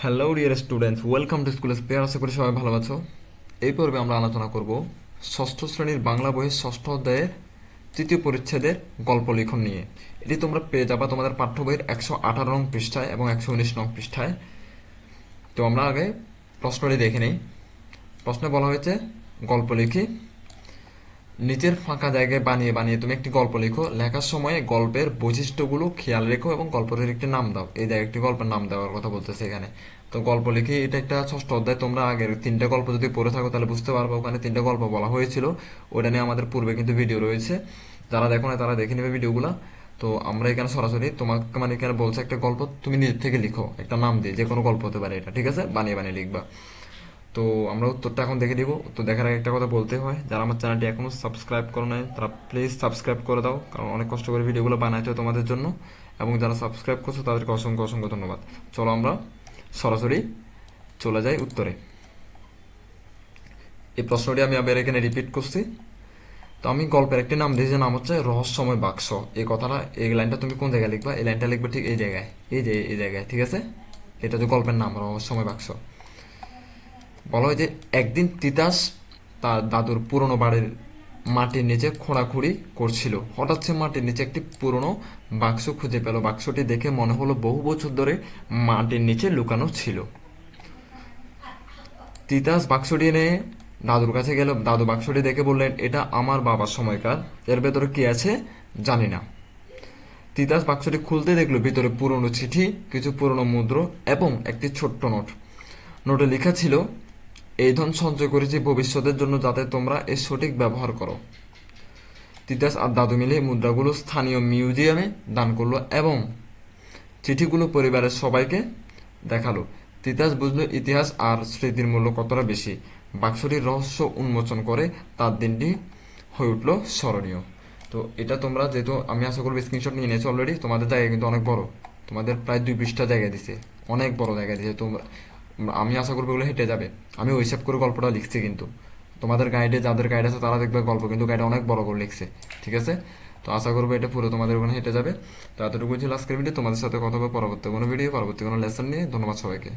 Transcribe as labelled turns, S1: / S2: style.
S1: Hello dear students, welcome to school spare. আশা করি সবাই ভালো আছো। এই পর্বে আমরা আলোচনা করব ষষ্ঠ শ্রেণীর বাংলা বইয়ের ষষ্ঠ অধ্যায়ের তৃতীয় পরিচ্ছেদের গল্প লিখন নিয়ে। এটি তোমরা পেয়ে যাবা তোমাদের পাঠ্য বইয়ের 118 নং পৃষ্ঠায় এবং 119 নং পৃষ্ঠায়। তো আমরা আগে প্রশ্নটি দেখে নিই। প্রশ্নে বলা হয়েছে, গল্প লিখি। নিচের ফাঁকা জায়গায় বানিয়ে বানিয়ে তুমি একটি গল্প লিখো। লেখার সময় গল্পের বৈশিষ্ট্যগুলো খেয়াল রেখো এবং গল্পটির একটি নাম দাও। এই জায়গায় একটি গল্পের নাম দেওয়ার কথা বলতেছে এখানে। তো গল্প লিখি, এটা একটা ষষ্ঠ অধ্যায়। তোমরা আগের তিনটা গল্প যদি পড়ে থাকো তাহলে বুঝতে পারবে ওখানে তিনটা গল্প বলা হয়েছিল। ওটা নিয়ে আমাদের পূর্বে কিন্তু ভিডিও রয়েছে, যারা দেখো না তারা দেখে নেবে ভিডিওগুলো। তো আমরা এখানে সরাসরি তোমাকে মানে এখানে বলছে একটা গল্প তুমি নিজের থেকে লিখো, একটা নাম দিয়ে, যে কোনো গল্প হতে পারে এটা, ঠিক আছে? বানিয়ে বানিয়ে লিখবা। তো আমরা উত্তরটা এখন দেখে দিব। তো দেখার আগে একটা কথা বলতে হয়, যারা আমার চ্যানেলটি এখনো সাবস্ক্রাইব করো নাই তারা প্লিজ সাবস্ক্রাইব করে দাও, কারণ অনেক কষ্ট করে ভিডিওগুলো বানাইতে হয় তোমাদের জন্য। এবং যারা সাবস্ক্রাইব করছো তাদেরকে অসংখ্য অসংখ্য ধন্যবাদ। চলো আমরা সরাসরি চলে যাই উত্তরে। এই প্রশ্নটি আমি আবার এখানে রিপিট করছি। তো আমি গল্পের একটি নাম দিয়েছি, নাম হচ্ছে রহস্যময় বাক্স। এই কথাটা, এই লাইনটা তুমি কোন জায়গায় লিখবা? এই লাইনটা লিখবে ঠিক এই জায়গায়, এই জায়গায়, ঠিক আছে? এটা হচ্ছে গল্পের নাম, রহস্যময় বাক্স। বলা হয় যে একদিন তিতাস তার দাদুর পুরনো বাড়ির মাটির নিচে খোঁড়াখুড়ি করছিল। হঠাৎ সে মাটির নিচে একটি পুরনো বাক্স খুঁজে পেল। বাক্সটি দেখে মনে হলো বহু বছর ধরে মাটির নিচে লুকানো ছিল। তিতাস বাক্সটি এনে দাদুর কাছে গেল। দাদু বাক্সটি দেখে বললেন, এটা আমার বাবার সময়কার, এর ভেতরে কি আছে জানি না। তিতাস বাক্সটি খুলতে দেখলো ভিতরে পুরনো চিঠি, কিছু পুরনো মুদ্র এবং একটি ছোট্ট নোট। নোটে লেখা ছিল, এই ধন সঞ্চয় করেছি ভবিষ্যতের জন্য, যাতে তোমরা এর সঠিক ব্যবহার করো। তিতাস আর দাদু মিলে মুদ্রাগুলো স্থানীয় মিউজিয়ামে দান করলো এবং চিঠিগুলো পরিবারের সবাইকে দেখালো। তিতাস বুঝলো ইতিহাস আর স্মৃতির মূল্য কতটা বেশি। বাক্সটির রহস্য উন্মোচন করে তার দিনটি হয়ে উঠলো স্মরণীয়। তো এটা তোমরা, যেহেতু আমি আশা করবো স্ক্রিনশট নিয়ে নিয়েছো অলরেডি, তোমাদের জায়গা কিন্তু অনেক বড়, তোমাদের প্রায় 2 পৃষ্ঠা জায়গা দিছে, অনেক বড় জায়গা দিছে। তোমরা, আমি আশা করবো এগুলো হেঁটে যাবে। আমি ওই হিসাব করে গল্পটা লিখছি, কিন্তু তোমাদের গাইডে যাদের গাইড আছে তারা দেখবে গল্প কিন্তু গাইডে অনেক বড় করে লিখছে, ঠিক আছে? তো আশা করবো এটা পুরো তোমাদের ওখানে হেঁটে যাবে। তো এতটুকু ছিল আজকের ভিডিও। তোমাদের সাথে কথা হবে পরবর্তী কোনো ভিডিও, পরবর্তী কোনো লেসন নিয়ে। ধন্যবাদ সবাইকে।